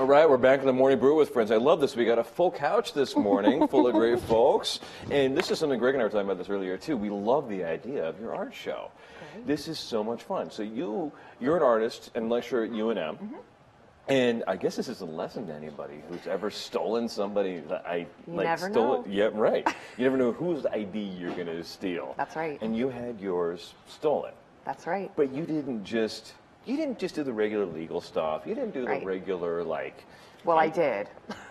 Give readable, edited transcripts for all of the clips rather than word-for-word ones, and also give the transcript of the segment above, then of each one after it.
All right, we're back in the Morning Brew with friends. I love this. We got a full couch this morning full of great folks. And this is something Greg and I were talking about this earlier, too. We love the idea of your art show. Okay. This is so much fun. So you're an artist and lecturer at UNM. Mm-hmm. And I guess this is a lesson to anybody who's ever stolen somebody that never know. Yeah, right. You never know whose ID you're going to steal. That's right. And you had yours stolen. That's right. But you didn't just do the regular legal stuff. You didn't do the regular Well, I did.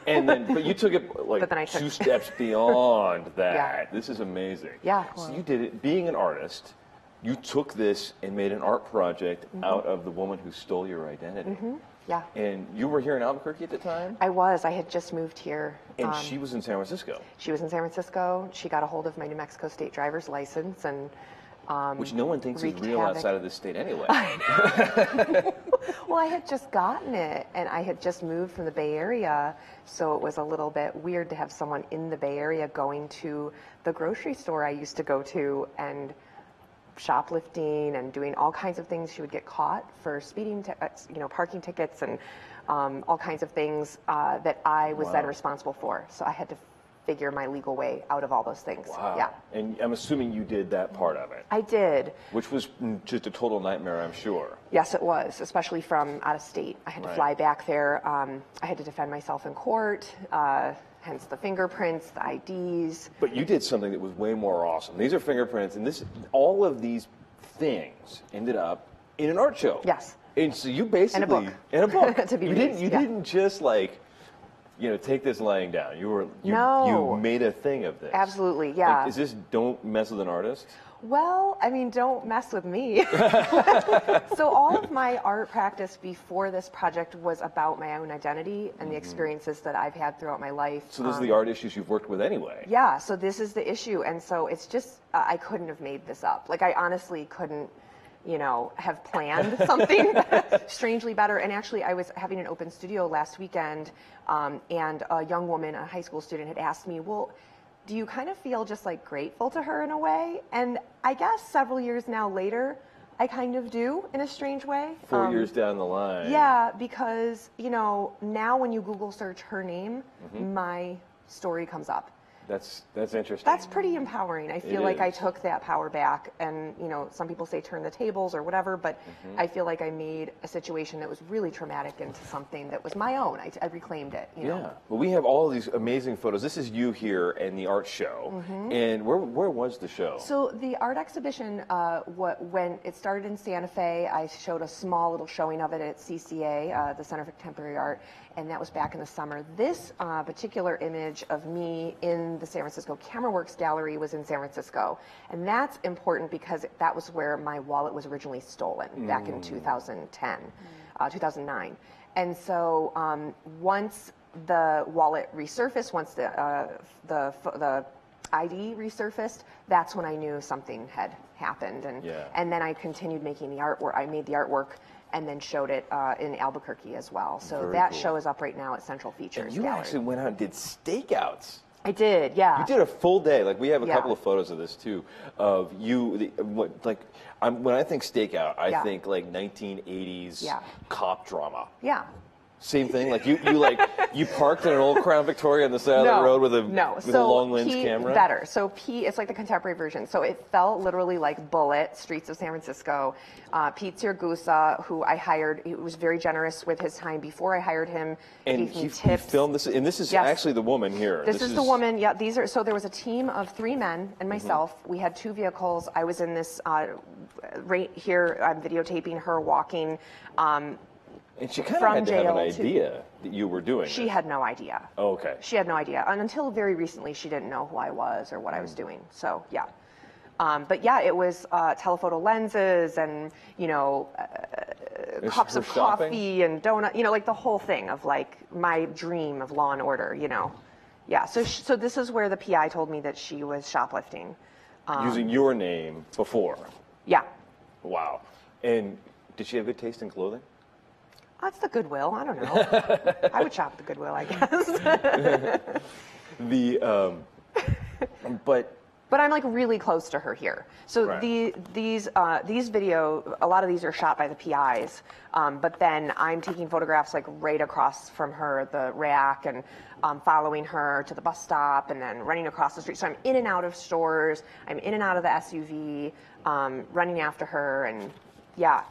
And then, but you took it two steps beyond that. Yeah. This is amazing. Yeah. So you did it. Being an artist, you took this and made an art project out of the woman who stole your identity. Mm-hmm. Yeah. And you were here in Albuquerque at the time? I was. I had just moved here. And she was in San Francisco. She was in San Francisco. She got a hold of my New Mexico state driver's license and which no one thinks is real outside of this state anyway. Well, I had just gotten it, and I had just moved from the Bay Area, so it was a little bit weird to have someone in the Bay Area going to the grocery store I used to go to and shoplifting and doing all kinds of things. She would get caught for speeding, parking tickets and all kinds of things that I was then responsible for. So I had to figure my legal way out of all those things. Wow. Yeah. And I'm assuming you did that part of it. I did. Which was just a total nightmare, I'm sure. Yes, it was, especially from out of state. I had to fly back there. I had to defend myself in court, hence the fingerprints, the IDs. But you did something that was way more awesome. These are fingerprints, and all of these things ended up in an art show. Yes. And so you basically... In a book. To be released, you didn't just take this lying down. You made a thing of this. Absolutely, yeah. Is this don't mess with an artist? Well, I mean, don't mess with me. So all of my art practice before this project was about my own identity and the experiences that I've had throughout my life. So those are the art issues you've worked with anyway. Yeah, so this is the issue. And so it's just, I couldn't have made this up. I honestly couldn't, have planned something strangely better. And actually, I was having an open studio last weekend, and a young woman, a high school student, had asked me, well, do you kind of feel just grateful to her in a way? And I guess several years now later, I kind of do in a strange way. 4 years down the line. Yeah, because, now when you Google search her name, my story comes up. That's interesting. That's pretty empowering. I feel like I took that power back, and some people say turn the tables or whatever, but I feel like I made a situation that was really traumatic into something that was my own. I reclaimed it. Yeah. Well, we have all of these amazing photos. This is you here in the art show, and where was the show? So the art exhibition, when it started in Santa Fe, I showed a small little showing of it at CCA, the Center for Contemporary Art, and that was back in the summer. This particular image of me in the San Francisco Camera Works Gallery was in San Francisco. And that's important because that was where my wallet was originally stolen back in 2009. And so once the wallet resurfaced, once the ID resurfaced, that's when I knew something had happened. And then I continued making the artwork. I made the artwork and then showed it in Albuquerque as well. So Very that cool. show is up right now at Central Features. And you Gallery. actually went out and did stakeouts. I did, yeah. You did a full day. We have a couple of photos of this too, of you. When I think stakeout, I think 1980s cop drama. Yeah. Same thing. You parked in an old Crown Victoria on the side of the road with a long lens camera. Better. So it's like the contemporary version. So it felt literally like Bullet, Streets of San Francisco. Pete Siragusa, who I hired, he was very generous with his time before I hired him. And gave me he tips. filmed this, and this is actually the woman here. This is the woman. Yeah, so there was a team of 3 men and myself. We had 2 vehicles. I was in this right here. I'm videotaping her walking. And she kind of had to have an idea that you were doing She had no idea. Oh, okay. She had no idea. And until very recently, she didn't know who I was or what I was doing. So, yeah. But, yeah, it was telephoto lenses and, cups of coffee and donut, the whole thing of, my dream of Law and Order, Yeah, so this is where the PI told me that she was shoplifting. Using your name before? Yeah. Wow. And did she have good taste in clothing? That's the Goodwill. I don't know. I would shop at the Goodwill, I guess. But but I'm like really close to her here. So Right. these video, a lot of these are shot by the PIs, but then I'm taking photographs like right across from her, the rack, and following her to the bus stop, and then running across the street. So I'm in and out of stores, I'm in and out of the SUV, running after her, and yeah.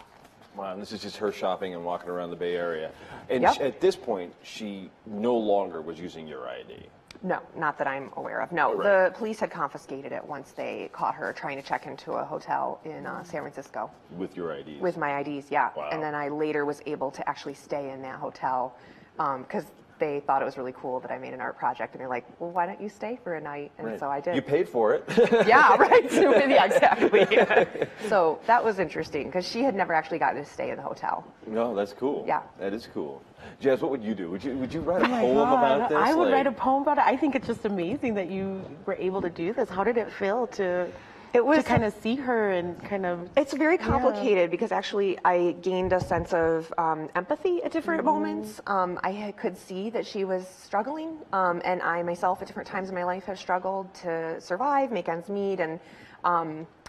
Wow, and this is just her shopping and walking around the Bay Area. And Yep. at this point, she no longer was using your ID. No, not that I'm aware of. No, Right. the police had confiscated it once they caught her trying to check into a hotel in San Francisco. With your IDs. With my IDs, yeah. Wow. And then I later was able to actually stay in that hotel because they thought it was really cool that I made an art project. And they're like, well, why don't you stay for a night? And Right. so I did. You paid for it. Yeah, right. Yeah, exactly. So that was interesting because she had never actually gotten to stay in the hotel. No, that's cool. Yeah. That is cool. Jazz, what would you do? Would you write a Oh my poem God, about this? I would Like- write a poem about it. I think it's just amazing that you were able to do this. How did it feel to kind of see her and kind of? It's very complicated because actually I gained a sense of empathy at different moments. Could see that she was struggling, and I myself at different times in my life have struggled to survive, make ends meet, and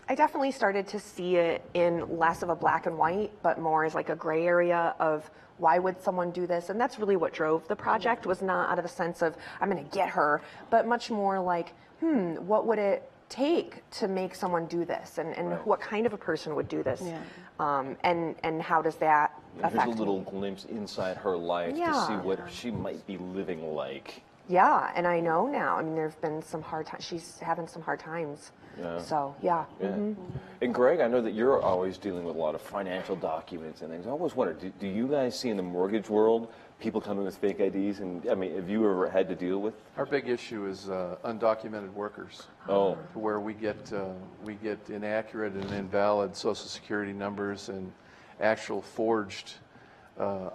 I definitely started to see it in less of a black and white, but more as like a gray area of why would someone do this? And that's really what drove the project, was not out of a sense of I'm going to get her, but much more like, what would it take to make someone do this, and Right. what kind of a person would do this, Yeah. and how does that Here's affect a little me? glimpse inside her life to Yeah. see what she might be living like. Yeah, and I know now. I mean, there've been some hard times. She's having some hard times. Yeah. So yeah. Yeah. And Greg, I know that you're always dealing with a lot of financial documents and things. I always wonder, do you guys see in the mortgage world people coming with fake IDs? And I mean, have you ever had to deal with? Our big issue is undocumented workers. Oh. Where we get inaccurate and invalid Social Security numbers and actual forged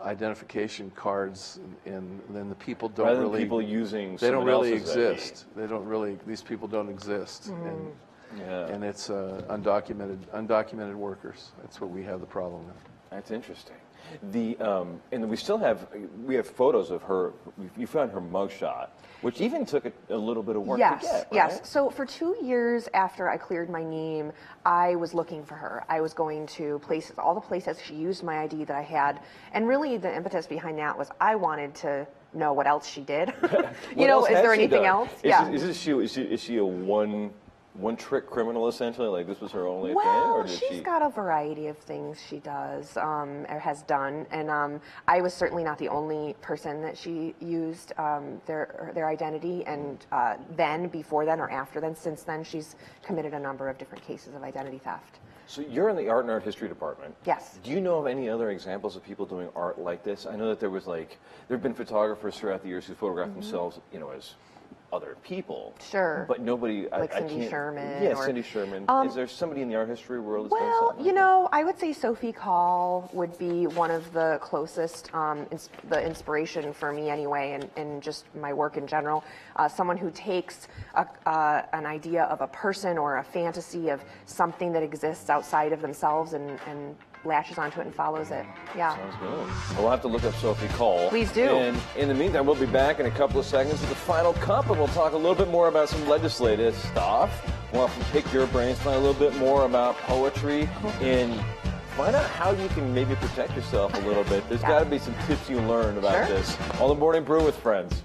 identification cards, and then the people don't Rather than really people using they don't someone really else's ID. exist. They don't really. These people don't exist, Yeah. and it's undocumented workers. That's what we have the problem with. That's interesting. And we still have photos of her. You found her mugshot, which even took a little bit of work Yes, to get. Right? yes. So for 2 years after I cleared my name, I was looking for her. I was going to all the places she used my ID that I had, and really the impetus behind that was I wanted to know what else she did. What else is has there she anything done? else? Is she a one trick criminal essentially? Like this was her only thing, Well, or did she's she? got a variety of things she does or has done, and I was certainly not the only person that she used their identity. And then, before then, or after then, since then, she's committed a number of different cases of identity theft. So you're in the art and art history department. Yes. Do you know of any other examples of people doing art like this? I know that there've been photographers throughout the years who photographed themselves, as other people. Sure. But nobody, Like I Cindy can't. Sherman Yeah, or- Cindy Sherman. Is there somebody in the art history world that's done Well, something? Like I would say Sophie Call would be one of the closest, the inspiration for me anyway, and just my work in general. Someone who takes an idea of a person or a fantasy of something that exists outside of themselves and latches onto it and follows it. Yeah. Sounds good. Well, we'll have to look up Sophie Call. Please do. And in the meantime, we'll be back in a couple of seconds with the final cup, and we'll talk a little bit more about some legislative stuff. We'll have to pick your brains, find a little bit more about poetry, and find out how you can maybe protect yourself a little bit. There's got to be some tips you learned about Sure. this. On the Morning Brew with friends.